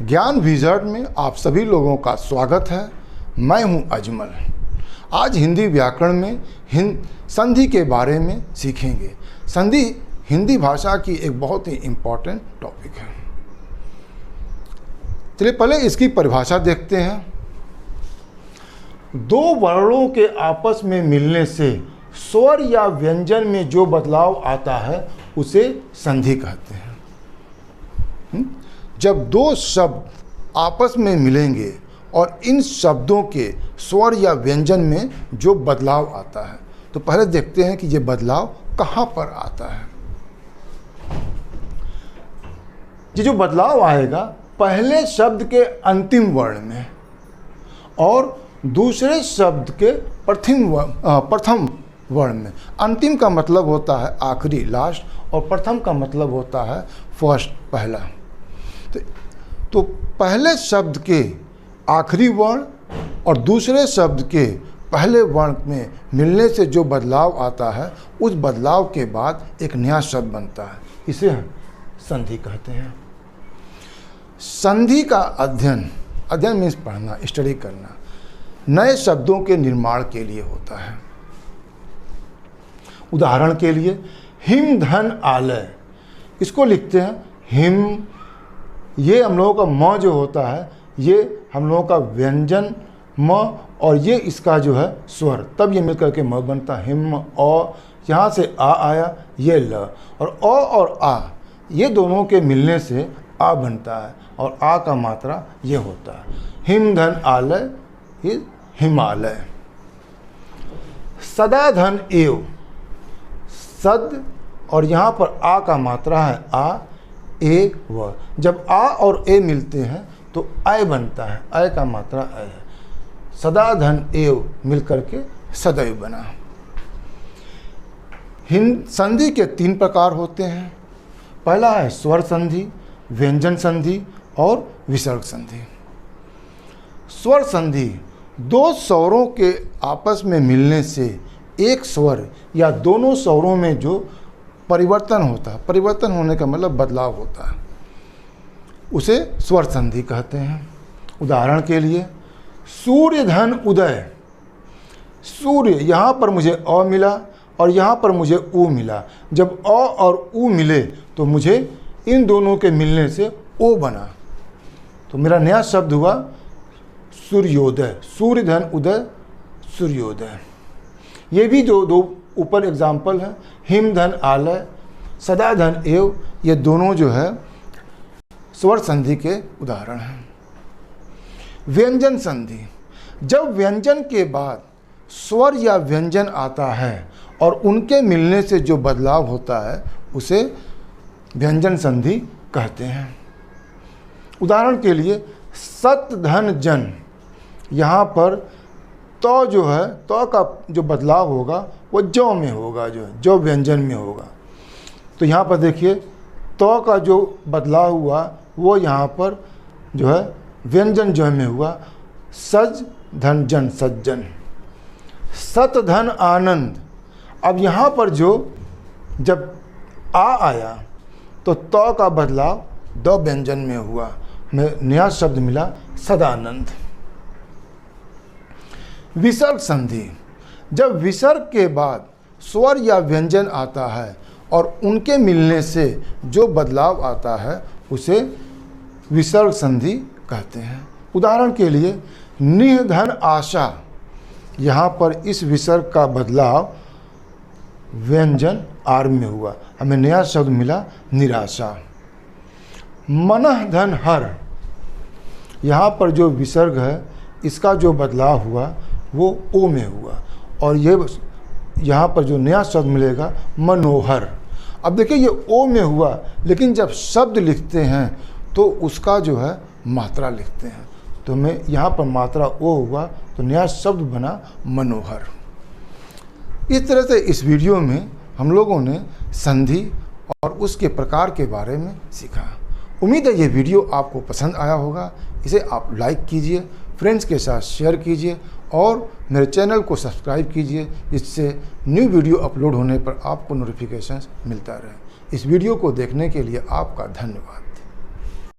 ज्ञान विज़र्ड में आप सभी लोगों का स्वागत है। मैं हूं अजमल। आज हिंदी व्याकरण में संधि के बारे में सीखेंगे। संधि हिंदी भाषा की एक बहुत ही इम्पोर्टेंट टॉपिक है। चलिए पहले इसकी परिभाषा देखते हैं। दो वर्णों के आपस में मिलने से स्वर या व्यंजन में जो बदलाव आता है उसे संधि कहते हैं। जब दो शब्द आपस में मिलेंगे और इन शब्दों के स्वर या व्यंजन में जो बदलाव आता है, तो पहले देखते हैं कि ये बदलाव कहाँ पर आता है। ये जो बदलाव आएगा पहले शब्द के अंतिम वर्ण में और दूसरे शब्द के प्रथम वर्ण में। अंतिम का मतलब होता है आखिरी, लास्ट, और प्रथम का मतलब होता है फर्स्ट, पहला। तो पहले शब्द के आखिरी वर्ण और दूसरे शब्द के पहले वर्ण में मिलने से जो बदलाव आता है, उस बदलाव के बाद एक नया शब्द बनता है। इसे हम संधि कहते हैं। संधि का अध्ययन मीन्स पढ़ना, स्टडी करना, नए शब्दों के निर्माण के लिए होता है। उदाहरण के लिए हिम धन आलय, इसको लिखते हैं हिम। ये हम लोगों का म जो होता है, ये हम लोगों का व्यंजन म, और ये इसका जो है स्वर, तब ये मिलकर के म बनता है हिम। और यहाँ से आ आया, ये ल, और अ और आ ये दोनों के मिलने से आ बनता है, और आ का मात्रा ये होता है। हिम धन आलय, ये हिमालय। सदा धन एव, सद, और यहाँ पर आ का मात्रा है आ, ए, व। जब आ और ए मिलते हैं तो अय बनता है, अय का मात्रा अय है। सदा धन एव मिलकर के सदैव बना। संधि के तीन प्रकार होते हैं। पहला है स्वर संधि, व्यंजन संधि और विसर्ग संधि। स्वर संधि दो स्वरों के आपस में मिलने से एक स्वर या दोनों स्वरों में जो परिवर्तन होता है, परिवर्तन होने का मतलब बदलाव होता है, उसे स्वर संधि कहते हैं। उदाहरण के लिए सूर्य धन उदय। सूर्य, यहाँ पर मुझे अ मिला और यहाँ पर मुझे उ मिला। जब अ और उ मिले तो मुझे इन दोनों के मिलने से ओ बना, तो मेरा नया शब्द हुआ सूर्योदय। सूर्य धन उदय, सूर्योदय। ये भी जो दो ऊपर एग्जाम्पल है, हिम धन आलय, सदा धन एव, ये दोनों जो है स्वर संधि के उदाहरण हैं। व्यंजन संधि, जब व्यंजन के बाद स्वर या व्यंजन आता है और उनके मिलने से जो बदलाव होता है, उसे व्यंजन संधि कहते हैं। उदाहरण के लिए सत धन जन, यहाँ पर तो जो है, तो का जो बदलाव होगा वो जौ में होगा, जो है जौ व्यंजन में होगा। तो यहाँ पर देखिए तो का जो बदलाव हुआ वो यहाँ पर जो है व्यंजन जौ में हुआ। सज धन जन, सज्जन। सत धन आनंद, अब यहाँ पर जो जब आ आया तो का बदलाव द व्यंजन में हुआ, में नया शब्द मिला सदानंद। विसर्ग संधि, जब विसर्ग के बाद स्वर या व्यंजन आता है और उनके मिलने से जो बदलाव आता है, उसे विसर्ग संधि कहते हैं। उदाहरण के लिए निह धन आशा, यहाँ पर इस विसर्ग का बदलाव व्यंजन आर में हुआ, हमें नया शब्द मिला निराशा। मनः धन हर, यहाँ पर जो विसर्ग है इसका जो बदलाव हुआ वो ओ में हुआ, और ये यहाँ पर जो नया शब्द मिलेगा मनोहर। अब देखिए ये ओ में हुआ, लेकिन जब शब्द लिखते हैं तो उसका जो है मात्रा लिखते हैं, तो मैं यहाँ पर मात्रा ओ हुआ तो नया शब्द बना मनोहर। इस तरह से इस वीडियो में हम लोगों ने संधि और उसके प्रकार के बारे में सीखा। उम्मीद है ये वीडियो आपको पसंद आया होगा। इसे आप लाइक कीजिए, फ्रेंड्स के साथ शेयर कीजिए और मेरे चैनल को सब्सक्राइब कीजिए, जिससे न्यू वीडियो अपलोड होने पर आपको नोटिफिकेशंस मिलता रहे। इस वीडियो को देखने के लिए आपका धन्यवाद।